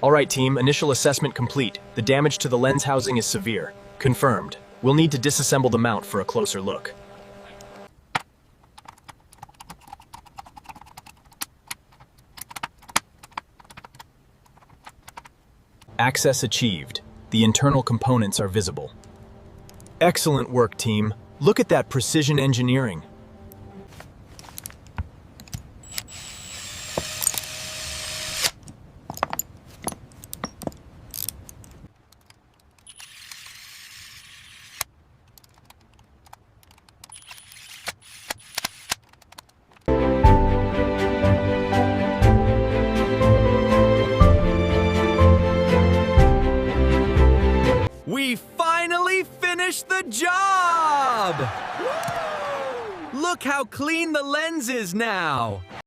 All right, team, initial assessment complete. The damage to the lens housing is severe. Confirmed. We'll need to disassemble the mount for a closer look. Access achieved. The internal components are visible. Excellent work, team. Look at that precision engineering. We finally finished the job! Look how clean the lens is now!